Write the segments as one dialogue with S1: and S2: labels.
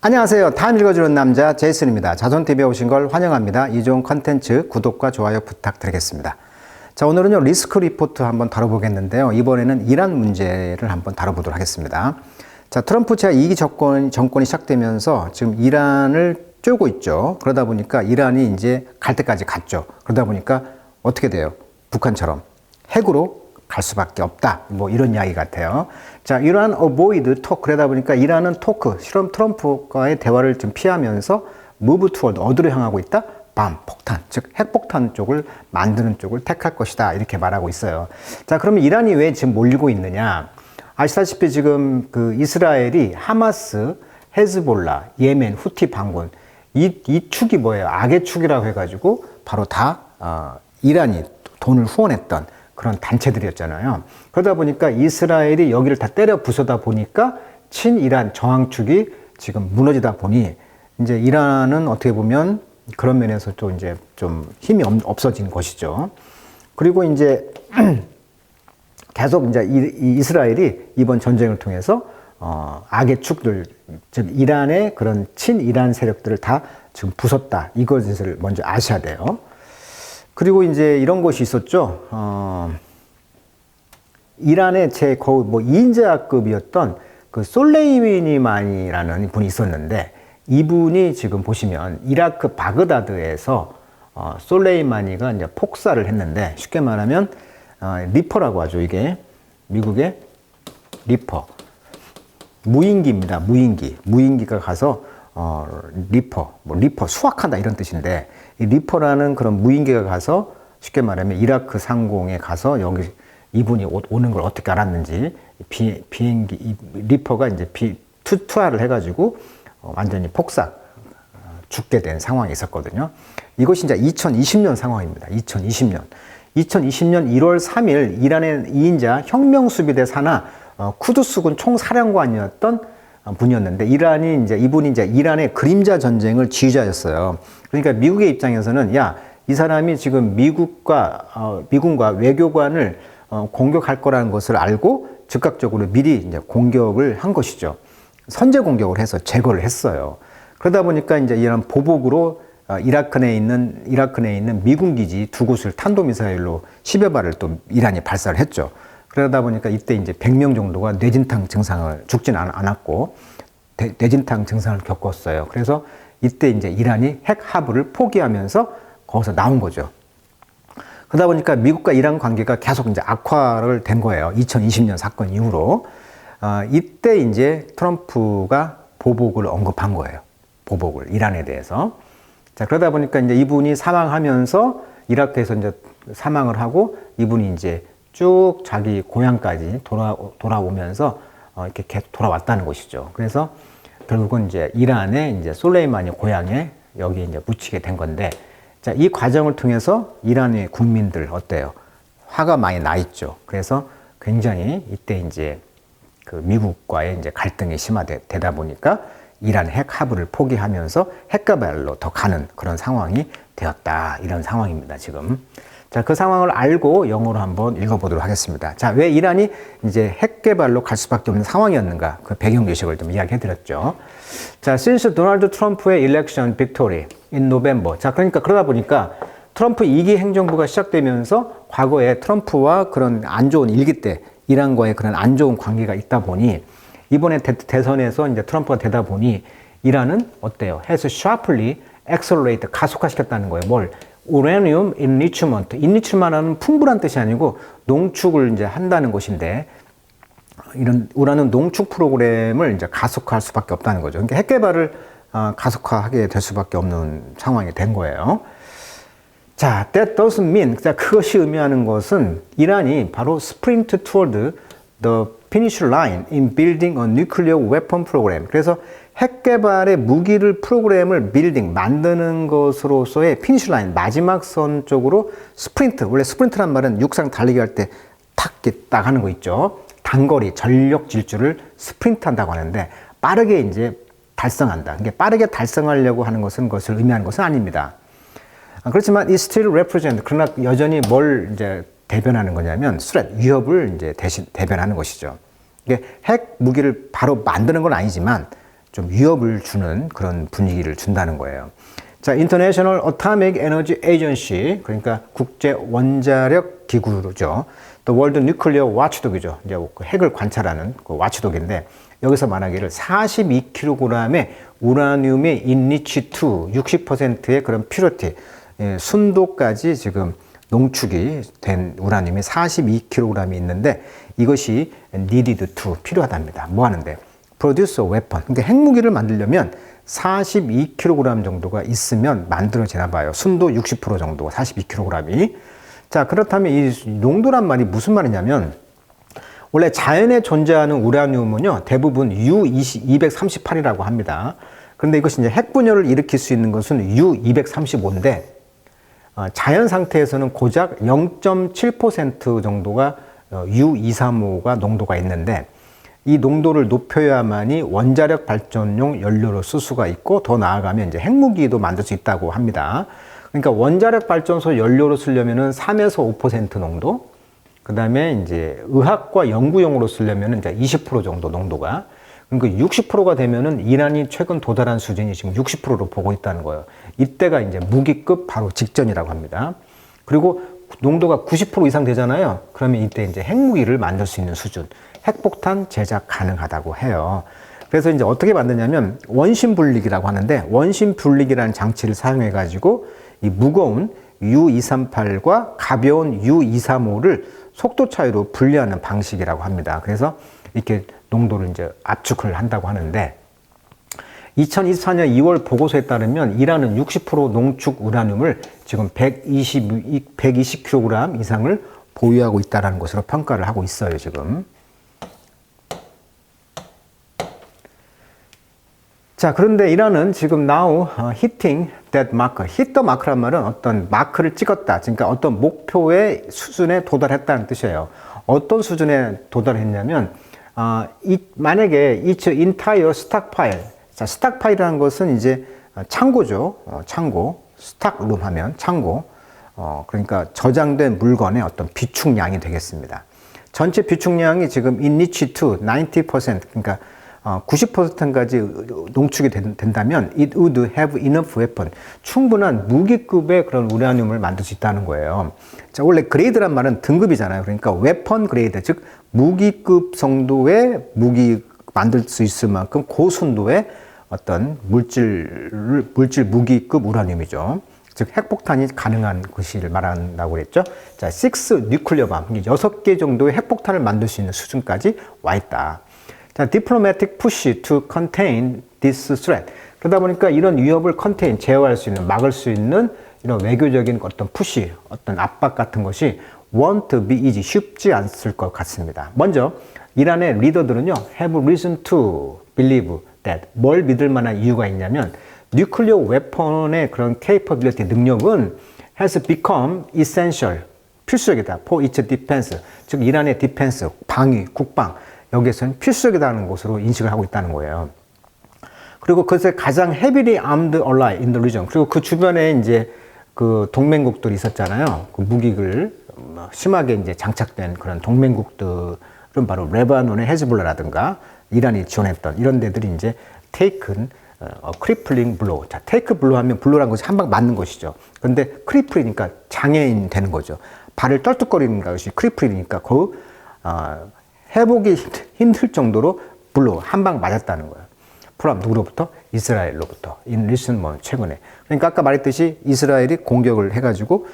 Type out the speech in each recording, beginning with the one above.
S1: 안녕하세요. 다음 읽어주는 남자 제이슨입니다. 자손TV에 오신 걸 환영합니다. 이 좋은 컨텐츠 구독과 좋아요 부탁드리겠습니다. 자, 오늘은요 리스크 리포트 한번 다뤄보겠는데요. 이번에는 이란 문제를 한번 다뤄보도록 하겠습니다. 자, 트럼프 제2기 정권이 시작되면서 지금 이란을 쪼고 있죠. 그러다 보니까 이란이 이제 갈 때까지 갔죠. 그러다 보니까 어떻게 돼요? 북한처럼 핵으로 갈 수밖에 없다. 뭐 이런 이야기 같아요. 자, 이란 avoid talk. 그러다 보니까 이란은 토크, 실험 트럼프와의 대화를 좀 피하면서 move toward, 어디로 향하고 있다? 밤, 폭탄, 즉 핵폭탄 쪽을 만드는 쪽을 택할 것이다. 이렇게 말하고 있어요. 자, 그러면 이란이 왜 지금 몰리고 있느냐? 아시다시피 지금 그 이스라엘이 하마스, 헤즈볼라, 예멘, 후티 반군 이 축이 뭐예요? 악의 축이라고 해가지고 바로 다 이란이 돈을 후원했던 그런 단체들이었잖아요. 그러다 보니까 이스라엘이 여기를 다 때려 부수다 보니까 친이란 저항축이 지금 무너지다 보니 이제 이란은 어떻게 보면 그런 면에서 또 이제 좀 힘이 없어진 것이죠. 그리고 이제 계속 이제 이스라엘이 이번 전쟁을 통해서 악의 축들, 즉 이란의 그런 친이란 세력들을 다 지금 부쉈다. 이것을 먼저 아셔야 돼요. 그리고 이제 이런 것이 있었죠. 이란의 거의 뭐 2인자급이었던 그 솔레이마니라는 분이 있었는데 이분이 지금 보시면 이라크 바그다드에서 솔레이마니가 이제 폭사를 했는데 쉽게 말하면 리퍼라고 하죠. 이게 미국의 리퍼. 무인기입니다. 무인기가 가서 리퍼 수확한다 이런 뜻인데 이 리퍼라는 그런 무인기가 가서 쉽게 말하면 이라크 상공에 가서 여기 이분이 오는 걸 어떻게 알았는지 비행기 리퍼가 이제 투하를 해가지고 완전히 폭삭 죽게 된 상황이 있었거든요. 이것이 이제 2020년 상황입니다. 2020년 1월 3일 이란의 2인자 혁명수비대 산하 쿠두스군 총사령관이었던 분이었는데 이분이 이제 이란의 그림자 전쟁을 지휘자였어요. 그러니까 미국의 입장에서는 이 사람이 지금 미군과 외교관을 공격할 거라는 것을 알고 즉각적으로 미리 이제 공격을 한 것이죠. 선제 공격을 해서 제거를 했어요. 그러다 보니까 이제 이런 보복으로 이라크 내에 있는 미군 기지 두 곳을 탄도미사일로 10여 발을 또 이란이 발사를 했죠. 그러다 보니까 이때 이제 100명 정도가 뇌진탕 증상을 죽진 않았고 뇌진탕 증상을 겪었어요. 그래서 이때 이제 이란이 핵 합의를 포기하면서 거기서 나온 거죠. 그러다 보니까 미국과 이란 관계가 계속 이제 악화를 된 거예요. 2020년 사건 이후로. 이때 이제 트럼프가 보복을 언급한 거예요. 보복을 이란에 대해서. 자, 그러다 보니까 이제 이분이 사망하면서 이라크에서 이제 사망을 하고 이분이 이제 쭉 자기 고향까지 돌아오면서 이렇게 계속 돌아왔다는 것이죠. 그래서 결국은 이제 이란의 이제 솔레이마니 고향에 여기 이제 묻히게 된 건데, 자, 이 과정을 통해서 이란의 국민들 어때요? 화가 많이 나 있죠. 그래서 굉장히 이때 이제 그 미국과의 이제 갈등이 심화되다 보니까 이란 핵 합의를 포기하면서 핵개발로 더 가는 그런 상황이 되었다. 이런 상황입니다, 지금. 자, 그 상황을 알고 영어로 한번 읽어보도록 하겠습니다. 자, 왜 이란이 이제 핵 개발로 갈 수밖에 없는 상황이었는가? 그 배경 요식을 좀 이야기해드렸죠. 자, since 도널드 트럼프의 election victory in November. 자, 그러다 보니까 트럼프 2기 행정부가 시작되면서 과거에 트럼프와 그런 안 좋은 일기 때 이란과의 그런 안 좋은 관계가 있다 보니 이번에 대선에서 이제 트럼프가 되다 보니 이란은 어때요? has sharply accelerate 가속화시켰다는 거예요. 뭘? 우라늄 인리치먼트. 인리치먼트는 풍부란 뜻이 아니고 농축을 이제 한다는 것인데 이런 우라늄 농축 프로그램을 이제 가속화할 수밖에 없다는 거죠. 그러니까 핵 개발을 가속화하게 될 수밖에 없는 상황이 된 거예요. 자, that doesn't mean. 자, 그것이 의미하는 것은 이란이 바로 sprint toward the finish line in building a nuclear weapon program. 그래서 핵 개발의 프로그램을 만드는 것으로서의 피니시 라인, 마지막 선 쪽으로 스프린트. 원래 스프린트란 말은 육상 달리기 할 때 딱 하는 거 있죠. 단거리, 전력 질주를 스프린트 한다고 하는데 빠르게 이제 달성한다. 이게 빠르게 달성하려고 하는 것을 의미하는 것은 아닙니다. 그렇지만 it still represent. 그러나 여전히 뭘 이제 대변하는 거냐면 threat, 위협을 이제 대변하는 것이죠. 이게 핵 무기를 바로 만드는 건 아니지만 좀 위협을 주는 그런 분위기를 준다는 거예요. 자, International Atomic Energy Agency, 그러니까 국제 원자력 기구죠. 또 월드 뉴클리어 와치독이죠. 이제 그 핵을 관찰하는 그 와치독인데, 여기서 말하기를 42kg의 우라늄이 enriched to 60%의 그런 퓨리티, 순도까지 지금 농축이 된 우라늄이 42kg이 있는데, 이것이 needed to, 필요하답니다. 뭐 하는데? produce a weapon. 그러니까 핵무기를 만들려면 42kg 정도가 있으면 만들어지나 봐요. 순도 60% 정도, 42kg이. 자, 그렇다면 이 농도란 말이 무슨 말이냐면, 원래 자연에 존재하는 우라늄은요, 대부분 U238이라고 합니다. 그런데 이것이 이제 핵분열을 일으킬 수 있는 것은 U235인데, 자연 상태에서는 고작 0.7% 정도가 U235가 농도가 있는데, 이 농도를 높여야만이 원자력 발전용 연료로 쓸 수가 있고, 더 나아가면 이제 핵무기도 만들 수 있다고 합니다. 그러니까 원자력 발전소 연료로 쓰려면은 3에서 5% 농도, 그 다음에 이제 의학과 연구용으로 쓰려면은 이제 20% 정도 농도가, 그러니까 60%가 되면은 이란이 최근 도달한 수준이 지금 60%로 보고 있다는 거예요. 이때가 이제 무기급 바로 직전이라고 합니다. 그리고 농도가 90% 이상 되잖아요. 그러면 이때 이제 핵무기를 만들 수 있는 수준, 핵폭탄 제작 가능하다고 해요. 그래서 이제 어떻게 만드냐면 원심 분리기라고 하는데, 원심 분리기라는 장치를 사용해 가지고 이 무거운 U238과 가벼운 U235를 속도 차이로 분리하는 방식이라고 합니다. 그래서 이렇게 농도를 이제 압축을 한다고 하는데, 2024년 2월 보고서에 따르면 이란은 60% 농축 우라늄을 지금 120kg 이상을 보유하고 있다는 것으로 평가를 하고 있어요, 지금. 자, 그런데 이란은 지금 now hitting that marker. hit the mark란 말은 어떤 마크를 찍었다. 그러니까 어떤 목표의 수준에 도달했다는 뜻이에요. 어떤 수준에 도달했냐면, 만약에 its entire stockpile. 자, stockpile이라는 것은 이제 창고죠. 창고. stockroom 하면 창고. 그러니까 저장된 물건의 어떤 비축량이 되겠습니다. 전체 비축량이 지금 enriched to 90%. 그러니까 90%까지 농축이 된다면 it would have enough weapon. 충분한 무기급의 그런 우라늄을 만들 수 있다는 거예요. 자, 원래 그레이드란 말은 등급이잖아요. 그러니까 웨펀 그레이드, 즉 무기급 정도의 무기 만들 수 있을 만큼 고순도의 어떤 물질 무기급 우라늄이죠. 즉 핵폭탄이 가능한 것을 말한다고 그랬죠. 자, 6 nuclear bomb, 6개 정도의 핵폭탄을 만들 수 있는 수준까지 와 있다. 자, diplomatic push to contain this threat. 그러다 보니까 이런 위협을 contain, 제어할 수 있는, 막을 수 있는 이런 외교적인 어떤 푸시, 어떤 압박 같은 것이 won't be easy, 쉽지 않을 것 같습니다. 먼저 이란의 리더들은요, have reason to believe that, 뭘 믿을 만한 이유가 있냐면, 뉴클리어 웨폰의 그런 capability, 능력은 has become essential, 필수적이다. for its defense, 즉 이란의 디펜스, 방위, 국방, 여기에서는 필수적이라는 것으로 인식을 하고 있다는 거예요. 그리고 그것의 가장 heavily armed ally in the region. 그리고 그 주변에 이제 그 동맹국들이 있었잖아요. 그 무기를 심하게 이제 장착된 그런 동맹국들은 바로 레바논의 헤즈볼라라든가 이란이 지원했던 이런 데들이 이제 taken crippling blow. 자, take blow 하면 블로라는 것이 한 방 맞는 것이죠. 그런데 크리플이니까 장애인 되는 거죠. 발을 떨뚝거리는 것이 크리플이니까 그 회복이 힘들 정도로 블로 한 방 맞았다는 거예요. 프롬 누구로부터? 이스라엘로부터. in recent months, 최근에. 그러니까 아까 말했듯이 이스라엘이 공격을 해가지고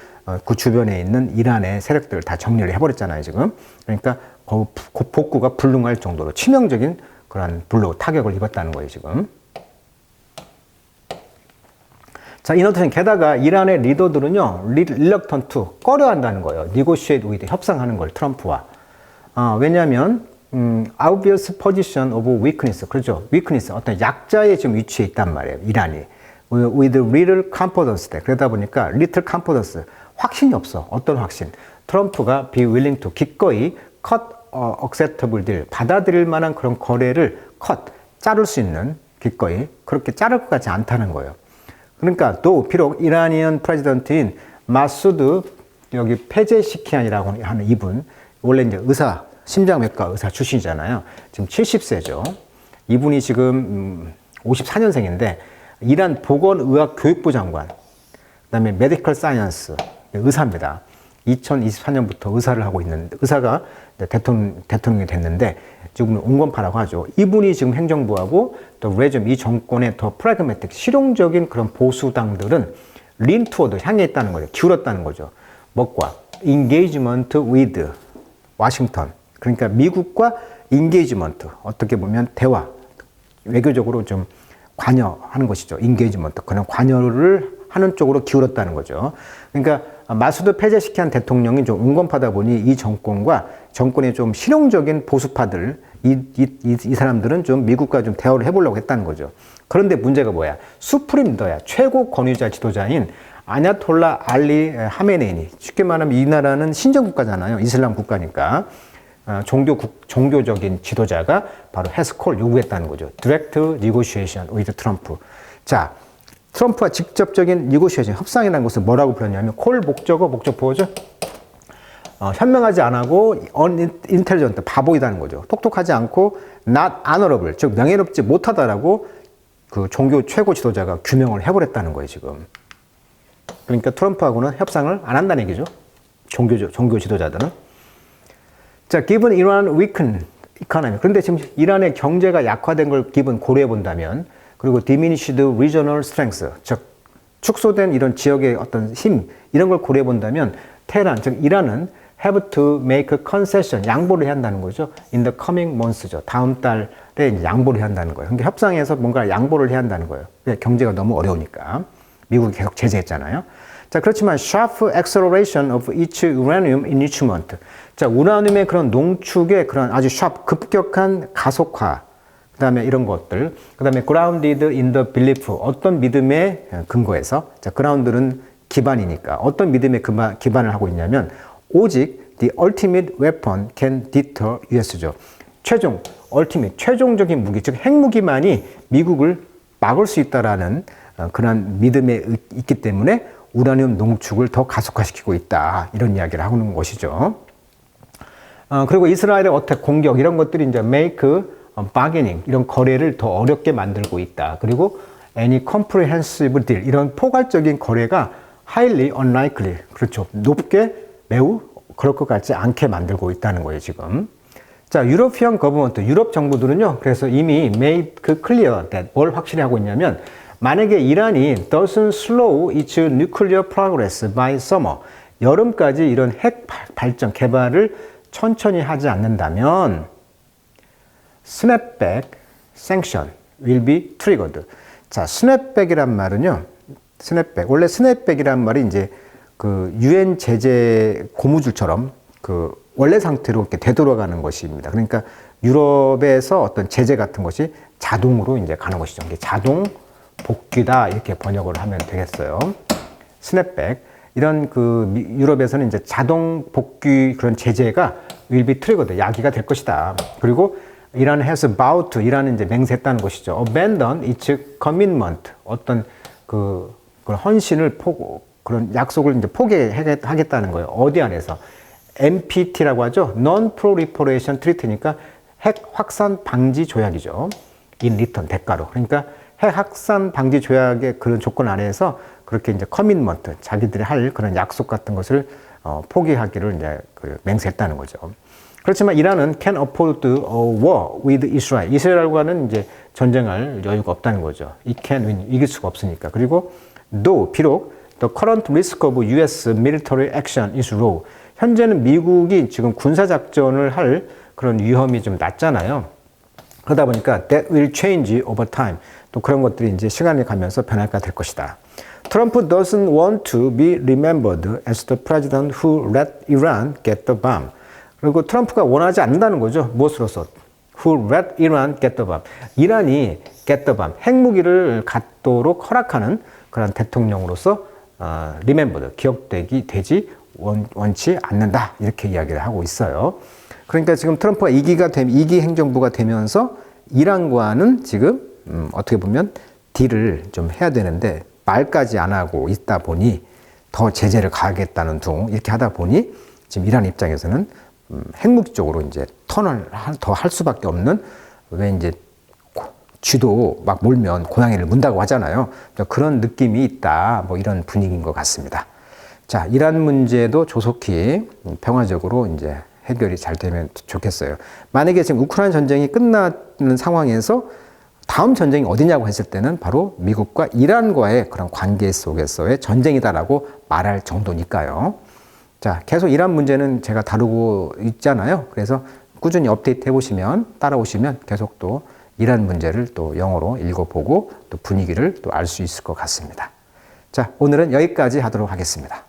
S1: 그 주변에 있는 이란의 세력들을 다 정리를 해버렸잖아요, 지금. 그러니까 그 복구가 불능할 정도로 치명적인 그런 블로 타격을 입었다는 거예요, 지금. 자, 이노트는 게다가 이란의 리더들은요, reluctant to, 꺼려한다는 거예요. negotiate with, 협상하는 걸, 트럼프와. 왜냐하면 obvious position of weakness, 그렇죠? weakness, 어떤 약자의 지금 위치에 있단 말이에요, 이란이. with little confidence, 그러다 보니까 little confidence, 확신이 없어. 어떤 확신? 트럼프가 be willing to, 기꺼이 cut acceptable deal, 받아들일 만한 그런 거래를 자를 수 있는, 기꺼이 그렇게 자를 것 같지 않다는 거예요. 그러니까 또 비록 이라니안 프레지던트인 마수드 여기 페제시키안이라고 하는 이분, 원래 이제 심장외과 의사 출신이잖아요. 지금 70세죠. 이분이 지금 54년생인데 이란 보건의학교육부 장관, 그다음에 메디컬 사이언스 의사입니다. 2024년부터 의사를 하고 있는 의사가 대통령이 됐는데 지금 온건파라고 하죠. 이분이 지금 행정부하고 또 레즘 이 정권의 더 프라그매틱 실용적인 그런 보수당들은 린 투어드 향해 있다는 거죠. 기울었다는 거죠. 뭐과 engagement with 워싱턴. 그러니까 미국과 engagement 어떻게 보면 대화 외교적으로 좀 관여하는 것이죠. engagement 그런 관여를 하는 쪽으로 기울었다는 거죠. 그러니까 마수드 폐쇄시킨 대통령이 좀 온건파다 보니 이 정권과 정권의 좀 실용적인 보수파들 이 사람들은 좀 미국과 좀 대화를 해보려고 했다는 거죠. 그런데 문제가 뭐야? 수프림 리더야. 최고 권위자 지도자인 아야톨라 알리 하메네이니. 쉽게 말하면 이 나라는 신정국가잖아요. 이슬람 국가니까. 종교적인 지도자가 바로 해스콜 요구했다는 거죠. Direct negotiation with Trump. 자, 트럼프와 직접적인 negotiation, 협상이라는 것을 뭐라고 불렀냐면 콜 목적어, 목적보호죠. 현명하지 않고 unintelligent, 바보이다는 거죠. 똑똑하지 않고 not honorable, 즉 명예롭지 못하다라고 그 종교 최고 지도자가 규명을 해버렸다는 거예요, 지금. 그러니까 트럼프하고는 협상을 안 한다는 얘기죠. 종교 지도자들은. 자, given Iran weakened economy. 그런데 지금 이란의 경제가 약화된 걸 given 고려해 본다면, 그리고 diminished regional strength, 즉 축소된 이런 지역의 어떤 힘 이런 걸 고려해 본다면 테헤란, 즉 이란은 have to make a concession, 양보를 해야 한다는 거죠. in the coming months죠. 다음 달에 이제 양보를 해야 한다는 거예요. 그러니까 협상에서 뭔가 양보를 해야 한다는 거예요. 경제가 너무 어려우니까. 미국이 계속 제재했잖아요. 자, 그렇지만 sharp acceleration of each uranium enrichment. 자, 우라늄의 그런 농축의 그런 아주 sharp, 급격한 가속화. 그 다음에 이런 것들. 그 다음에 grounded in the belief. 어떤 믿음의 근거에서. 자, ground는 기반이니까. 어떤 믿음의 기반을 하고 있냐면, 오직 the ultimate weapon can deter US죠. 최종적인 무기, 즉 핵무기만이 미국을 막을 수 있다라는 그런 믿음에 있기 때문에 우라늄 농축을 더 가속화시키고 있다. 이런 이야기를 하는 것이죠. 그리고 이스라엘의 어택, 공격 이런 것들이 이제 make bargaining 이런 거래를 더 어렵게 만들고 있다. 그리고 any comprehensive deal 이런 포괄적인 거래가 highly unlikely 그렇죠. 높게 매우 그럴 것 같지 않게 만들고 있다는 거예요, 지금. 자, 유로피언 거버먼트, 유럽 정부들은요, 그래서 이미 made clear that 뭘 확실히 하고 있냐면, 만약에 이란이 doesn't slow its nuclear progress by summer, 여름까지 이런 핵 발전, 개발을 천천히 하지 않는다면, snapback sanction will be triggered. 자, snapback이란 말은요, 원래 snapback이란 말이 이제 그 유엔 제재 고무줄처럼 그 원래 상태로 이렇게 되돌아가는 것입니다. 그러니까 유럽에서 어떤 제재 같은 것이 자동으로 이제 가는 것이죠. 이게 자동 복귀다 이렇게 번역을 하면 되겠어요. 스냅백 이런 그 유럽에서는 이제 자동 복귀 그런 제재가 will be triggered 야기가 될 것이다. 그리고 이란 has vowed to 이란은 이제 맹세했다는 것이죠. abandon its commitment 어떤 그런 헌신을 그런 약속을 이제 포기하겠다는 거예요. 어디 안에서? NPT라고 하죠. Non-Proliferation Treaty니까 핵 확산 방지 조약이죠. in return, 대가로. 그러니까 핵 확산 방지 조약의 그런 조건 안에서 그렇게 이제 커밋먼트, 자기들이 할 그런 약속 같은 것을 포기하기를 이제 맹세했다는 거죠. 그렇지만 이란은 can afford a war with Israel. 이스라엘과는 이제 전쟁할 여유가 없다는 거죠. It can win, 이길 수가 없으니까. 그리고 비록 The current risk of U.S. military action is low. 현재는 미국이 지금 군사작전을 할 그런 위험이 좀 낮잖아요. 그러다 보니까 that will change over time. 또 그런 것들이 이제 시간이 가면서 변화가 될 것이다. Trump doesn't want to be remembered as the president who let Iran get the bomb. 그리고 트럼프가 원하지 않는다는 거죠. 무엇으로서? Who let Iran get the bomb. 이란이 get the bomb. 핵무기를 갖도록 허락하는 그런 대통령으로서 remembered, 기억되지 원치 않는다. 이렇게 이야기를 하고 있어요. 그러니까 지금 트럼프가 2기 행정부가 되면서 이란과는 지금 어떻게 보면 딜을 좀 해야 되는데 말까지 안 하고 있다 보니 더 제재를 가하겠다는 둥 이렇게 하다 보니 지금 이란 입장에서는 핵무기 쪽으로 이제 턴을 더 할 수밖에 없는 왜 이제 쥐도 막 몰면 고양이를 문다고 하잖아요. 그런 느낌이 있다. 뭐 이런 분위기인 것 같습니다. 자, 이란 문제도 조속히 평화적으로 이제 해결이 잘 되면 좋겠어요. 만약에 지금 우크라이나 전쟁이 끝나는 상황에서 다음 전쟁이 어디냐고 했을 때는 바로 미국과 이란과의 그런 관계 속에서의 전쟁이다라고 말할 정도니까요. 자, 계속 이란 문제는 제가 다루고 있잖아요. 그래서 꾸준히 업데이트 해보시면, 따라오시면 계속 또 이란 문제를 또 영어로 읽어보고 또 분위기를 또 알 수 있을 것 같습니다. 자, 오늘은 여기까지 하도록 하겠습니다.